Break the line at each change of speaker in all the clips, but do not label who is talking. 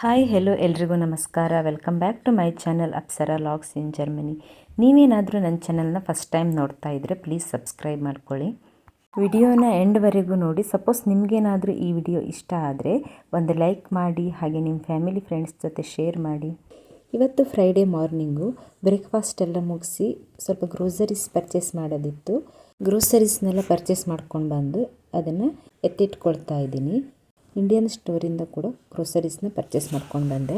Hi hello ಎಲ್ರಿಗೂ ನಮಸ್ಕಾರ. Welcome back to my channel Apsara logs in Germany. ನೀವೇನಾದರೂ ನನ್ನ ಚಾನಲ್ನ ಫಸ್ಟ್ ಟೈಮ್ ನೋಡ್ತಾ ಇದ್ದರೆ ಪ್ಲೀಸ್ ಸಬ್ಸ್ಕ್ರೈಬ್ ಮಾಡ್ಕೊಳ್ಳಿ. ವಿಡಿಯೋನ ಎಂಡ್ವರೆಗೂ ನೋಡಿ. ಸಪೋಸ್ ನಿಮಗೇನಾದರೂ ಈ ವಿಡಿಯೋ ಇಷ್ಟ ಆದರೆ ಒಂದು ಲೈಕ್ ಮಾಡಿ, ಹಾಗೆ ನಿಮ್ಮ ಫ್ಯಾಮಿಲಿ ಫ್ರೆಂಡ್ಸ್ ಜೊತೆ ಶೇರ್ ಮಾಡಿ. ಇವತ್ತು ಫ್ರೈಡೇ ಮಾರ್ನಿಂಗು ಬ್ರೇಕ್ಫಾಸ್ಟ್ ಎಲ್ಲ ಮುಗಿಸಿ ಸ್ವಲ್ಪ ಗ್ರೋಸರೀಸ್ ಪರ್ಚೇಸ್ ಮಾಡೋದಿತ್ತು. ಗ್ರೋಸರೀಸ್ನೆಲ್ಲ ಪರ್ಚೇಸ್ ಮಾಡ್ಕೊಂಡು ಬಂದು ಅದನ್ನು ಎತ್ತಿಟ್ಕೊಳ್ತಾ ಇದ್ದೀನಿ. ಇಂಡಿಯನ್ ಸ್ಟೋರಿಂದ ಕೂಡ ಗ್ರೋಸರೀಸ್ನ ಪರ್ಚೇಸ್ ಮಾಡ್ಕೊಂಡು ಬಂದೆ.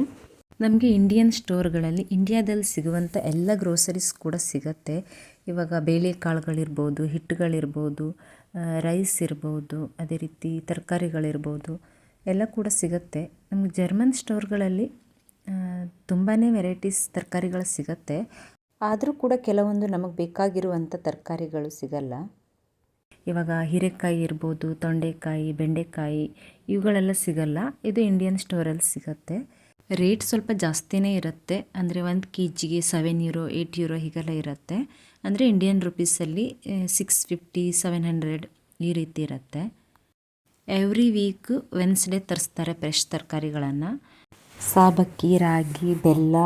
ನಮಗೆ ಇಂಡಿಯನ್ ಸ್ಟೋರ್ಗಳಲ್ಲಿ ಇಂಡಿಯಾದಲ್ಲಿ ಸಿಗುವಂಥ ಎಲ್ಲ ಗ್ರೋಸರೀಸ್ ಕೂಡ ಸಿಗುತ್ತೆ. ಇವಾಗ ಬೇಳೆಕಾಳುಗಳಿರ್ಬೋದು, ಹಿಟ್ಟುಗಳಿರ್ಬೋದು, ರೈಸ್ ಇರ್ಬೋದು, ಅದೇ ರೀತಿ ತರಕಾರಿಗಳಿರ್ಬೋದು, ಎಲ್ಲ ಕೂಡ ಸಿಗುತ್ತೆ. ನಮಗೆ ಜರ್ಮನ್ ಸ್ಟೋರ್ಗಳಲ್ಲಿ ತುಂಬಾ ವೆರೈಟೀಸ್ ತರಕಾರಿಗಳು ಸಿಗುತ್ತೆ. ಆದರೂ ಕೂಡ ಕೆಲವೊಂದು ನಮಗೆ ಬೇಕಾಗಿರುವಂಥ ತರಕಾರಿಗಳು ಸಿಗಲ್ಲ. ಇವಾಗ ಹೀರೆಕಾಯಿ ಇರ್ಬೋದು, ತೊಂಡೆಕಾಯಿ, ಬೆಂಡೆಕಾಯಿ ಇವುಗಳೆಲ್ಲ ಸಿಗಲ್ಲ. ಇದು ಇಂಡಿಯನ್ ಸ್ಟೋರಲ್ಲಿ ಸಿಗುತ್ತೆ. ರೇಟ್ ಸ್ವಲ್ಪ ಜಾಸ್ತಿನೇ ಇರುತ್ತೆ. ಅಂದರೆ 1 kgಗೆ €7, €8 ಹೀಗೆಲ್ಲ ಇರುತ್ತೆ. ಅಂದರೆ ಇಂಡಿಯನ್ ರುಪೀಸಲ್ಲಿ 650, 700 ಈ ರೀತಿ ಇರುತ್ತೆ. ಎವ್ರಿ ವೀಕ್ ವೆನ್ಸ್ಡೇ ತರಿಸ್ತಾರೆ ಫ್ರೆಶ್ ತರಕಾರಿಗಳನ್ನು. ಸಾಬಕ್ಕಿ, ರಾಗಿ, ಬೆಲ್ಲ,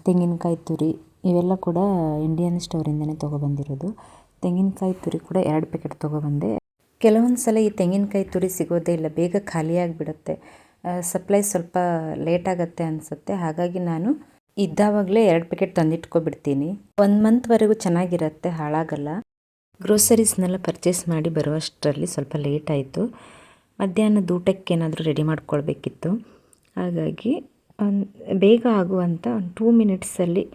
ತೆಂಗಿನಕಾಯಿ ತುರಿ ಇವೆಲ್ಲ ಕೂಡ ಇಂಡಿಯನ್ ಸ್ಟೋರಿಂದನೇ ತೊಗೊಬಂದಿರೋದು. ತೆಂಗಿನಕಾಯಿ ತುರಿ ಕೂಡ 2 ಪ್ಯಾಕೆಟ್ ತೊಗೊಬಂದೆ. ಕೆಲವೊಂದು ಸಲ ಈ ತೆಂಗಿನಕಾಯಿ ತುರಿ ಸಿಗೋದೇ ಇಲ್ಲ, ಬೇಗ ಖಾಲಿಯಾಗಿಬಿಡುತ್ತೆ. ಸಪ್ಲೈ ಸ್ವಲ್ಪ ಲೇಟ್ ಆಗುತ್ತೆ ಅನಿಸುತ್ತೆ. ಹಾಗಾಗಿ ನಾನು ಇದ್ದಾವಾಗಲೇ 2 ಪ್ಯಾಕೆಟ್ ತಂದಿಟ್ಕೊಬಿಡ್ತೀನಿ. 1 ಮಂತ್ವರೆಗೂ ಚೆನ್ನಾಗಿರುತ್ತೆ, ಹಾಳಾಗಲ್ಲ. ಗ್ರೋಸರೀಸ್ನೆಲ್ಲ ಪರ್ಚೇಸ್ ಮಾಡಿ ಬರುವಷ್ಟರಲ್ಲಿ ಸ್ವಲ್ಪ ಲೇಟ್ ಆಯಿತು. ಮಧ್ಯಾಹ್ನದ ಊಟಕ್ಕೆ ಏನಾದರೂ ರೆಡಿ ಮಾಡ್ಕೊಳ್ಬೇಕಿತ್ತು. ಹಾಗಾಗಿ ಬೇಗ ಆಗುವಂಥ 2 ಮಿನಿಟ್ಸಲ್ಲಿ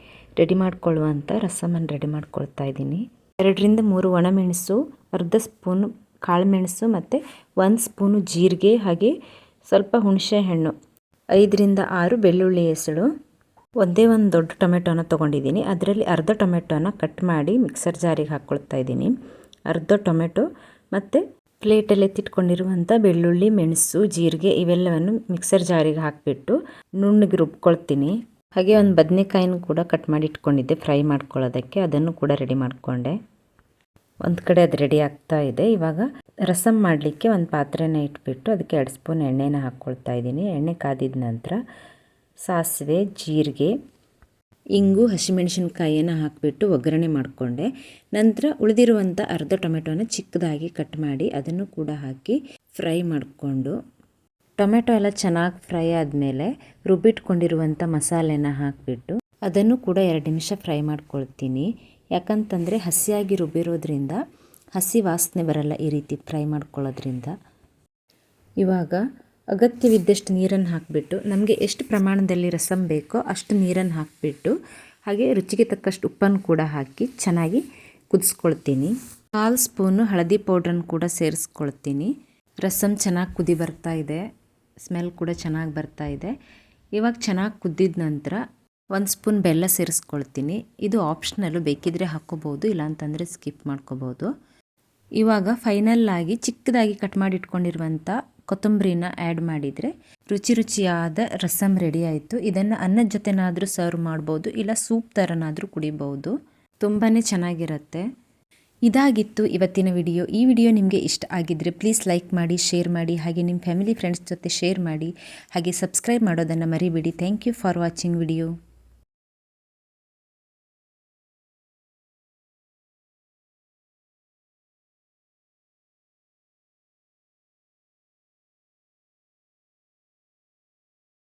ರೆಡಿ ಮಾಡ್ಕೊಳ್ಳುವಂಥ ರಸಮನ್ನು ರೆಡಿ ಮಾಡ್ಕೊಳ್ತಾ ಇದ್ದೀನಿ. 2ರಿಂದ 3 ಒಣಮೆಣಸು, ಅರ್ಧ ಸ್ಪೂನು ಕಾಳುಮೆಣಸು ಮತ್ತು 1 ಸ್ಪೂನು ಜೀರಿಗೆ, ಹಾಗೆ ಸ್ವಲ್ಪ ಹುಣಸೆ ಹಣ್ಣು, 5ರಿಂದ 6 ಬೆಳ್ಳುಳ್ಳಿ ಎಸಳು, ಒಂದೇ ಒಂದು ದೊಡ್ಡ ಟೊಮೆಟೊನ ತೊಗೊಂಡಿದ್ದೀನಿ. ಅದರಲ್ಲಿ ಅರ್ಧ ಟೊಮೆಟೊನ ಕಟ್ ಮಾಡಿ ಮಿಕ್ಸರ್ ಜಾರಿಗೆ ಹಾಕ್ಕೊಳ್ತಾ ಇದ್ದೀನಿ. ಅರ್ಧ ಟೊಮೆಟೊ ಮತ್ತು ಪ್ಲೇಟಲ್ಲಿ ಎತ್ತಿಟ್ಕೊಂಡಿರುವಂಥ ಬೆಳ್ಳುಳ್ಳಿ, ಮೆಣಸು, ಜೀರಿಗೆ ಇವೆಲ್ಲವನ್ನು ಮಿಕ್ಸರ್ ಜಾರಿಗೆ ಹಾಕಿಬಿಟ್ಟು ನುಣ್ಣಗೆ ರುಬ್ಕೊಳ್ತೀನಿ. ಹಾಗೆ ಒಂದು ಬದನೆಕಾಯಿನೂ ಕೂಡ ಕಟ್ ಮಾಡಿ ಇಟ್ಕೊಂಡಿದ್ದೆ ಫ್ರೈ ಮಾಡ್ಕೊಳ್ಳೋದಕ್ಕೆ, ಅದನ್ನು ಕೂಡ ರೆಡಿ ಮಾಡಿಕೊಂಡೆ. ಒಂದು ಕಡೆ ಅದು ರೆಡಿ ಆಗ್ತಾ ಇದೆ. ಇವಾಗ ರಸಮ್ ಮಾಡಲಿಕ್ಕೆ ಒಂದು ಪಾತ್ರೆನ ಇಟ್ಬಿಟ್ಟು ಅದಕ್ಕೆ 2 ಸ್ಪೂನ್ ಎಣ್ಣೆನ ಹಾಕ್ಕೊಳ್ತಾ ಇದ್ದೀನಿ. ಎಣ್ಣೆ ಕಾದಿದ ನಂತರ ಸಾಸಿವೆ, ಜೀರಿಗೆ, ಇಂಗು, ಹಸಿಮೆಣಸಿನ್ಕಾಯಿಯನ್ನು ಹಾಕಿಬಿಟ್ಟು ಒಗ್ಗರಣೆ ಮಾಡಿಕೊಂಡೆ. ನಂತರ ಉಳಿದಿರುವಂಥ ಅರ್ಧ ಟೊಮೆಟೊನ ಚಿಕ್ಕದಾಗಿ ಕಟ್ ಮಾಡಿ ಅದನ್ನು ಕೂಡ ಹಾಕಿ ಫ್ರೈ ಮಾಡಿಕೊಂಡು, ಟೊಮೆಟೊ ಎಲ್ಲ ಚೆನ್ನಾಗಿ ಫ್ರೈ ಆದಮೇಲೆ ರುಬ್ಬಿಟ್ಕೊಂಡಿರುವಂಥ ಮಸಾಲೆನ ಹಾಕಿಬಿಟ್ಟು ಅದನ್ನು ಕೂಡ 2 ನಿಮಿಷ ಫ್ರೈ ಮಾಡ್ಕೊಳ್ತೀನಿ. ಯಾಕಂತಂದರೆ ಹಸಿಯಾಗಿ ರುಬ್ಬಿರೋದ್ರಿಂದ ಹಸಿ ವಾಸನೆ ಬರಲ್ಲ ಈ ರೀತಿ ಫ್ರೈ ಮಾಡ್ಕೊಳ್ಳೋದ್ರಿಂದ. ಇವಾಗ ಅಗತ್ಯವಿದ್ದಷ್ಟು ನೀರನ್ನು ಹಾಕಿಬಿಟ್ಟು, ನಮಗೆ ಎಷ್ಟು ಪ್ರಮಾಣದಲ್ಲಿ ರಸಮ್ ಬೇಕೋ ಅಷ್ಟು ನೀರನ್ನು ಹಾಕಿಬಿಟ್ಟು, ಹಾಗೆ ರುಚಿಗೆ ತಕ್ಕಷ್ಟು ಉಪ್ಪನ್ನು ಕೂಡ ಹಾಕಿ ಚೆನ್ನಾಗಿ ಕುದಿಸ್ಕೊಳ್ತೀನಿ. 1/4 ಸ್ಪೂನು ಹಳದಿ ಪೌಡ್ರನ್ನು ಕೂಡ ಸೇರಿಸ್ಕೊಳ್ತೀನಿ. ರಸಮ್ ಚೆನ್ನಾಗಿ ಕುದಿ ಬರ್ತಾ ಇದೆ, ಸ್ಮೆಲ್ ಕೂಡ ಚೆನ್ನಾಗಿ ಬರ್ತಾ ಇದೆ. ಇವಾಗ ಚೆನ್ನಾಗಿ ಕುದ್ದಿದ ನಂತರ 1 ಸ್ಪೂನ್ ಬೆಲ್ಲ ಸೇರಿಸ್ಕೊಳ್ತೀನಿ. ಇದು ಆಪ್ಷನಲ್ಲು, ಬೇಕಿದ್ರೆ ಹಾಕ್ಕೋಬೋದು, ಇಲ್ಲಾಂತಂದರೆ ಸ್ಕಿಪ್ ಮಾಡ್ಕೋಬೋದು. ಇವಾಗ ಫೈನಲ್ಲಾಗಿ ಚಿಕ್ಕದಾಗಿ ಕಟ್ ಮಾಡಿ ಇಟ್ಕೊಂಡಿರುವಂಥ ಕೊತ್ತಂಬರಿನ ಆ್ಯಡ್ ಮಾಡಿದರೆ ರುಚಿಯಾದ ರಸಮ್ ರೆಡಿ ಆಯಿತು. ಇದನ್ನು ಅನ್ನದ ಜೊತೆನಾದರೂ ಸರ್ವ್ ಮಾಡ್ಬೋದು, ಇಲ್ಲ ಸೂಪ್ ಥರನಾದರೂ ಕುಡಿಬೋದು. ತುಂಬಾ ಚೆನ್ನಾಗಿರುತ್ತೆ. ಇದಾಗಿತ್ತು ಇವತ್ತಿನ ವಿಡಿಯೋ. ಈ ವಿಡಿಯೋ ನಿಮಗೆ ಇಷ್ಟ ಆಗಿದ್ದರೆ ಪ್ಲೀಸ್ ಲೈಕ್ ಮಾಡಿ, ಶೇರ್ ಮಾಡಿ, ಹಾಗೆ ನಿಮ್ಮ ಫ್ಯಾಮಿಲಿ ಫ್ರೆಂಡ್ಸ್ ಜೊತೆ ಶೇರ್ ಮಾಡಿ, ಹಾಗೆ ಸಬ್ಸ್ಕ್ರೈಬ್ ಮಾಡೋದನ್ನು ಮರಿಬೇಡಿ. Thank you for watching video.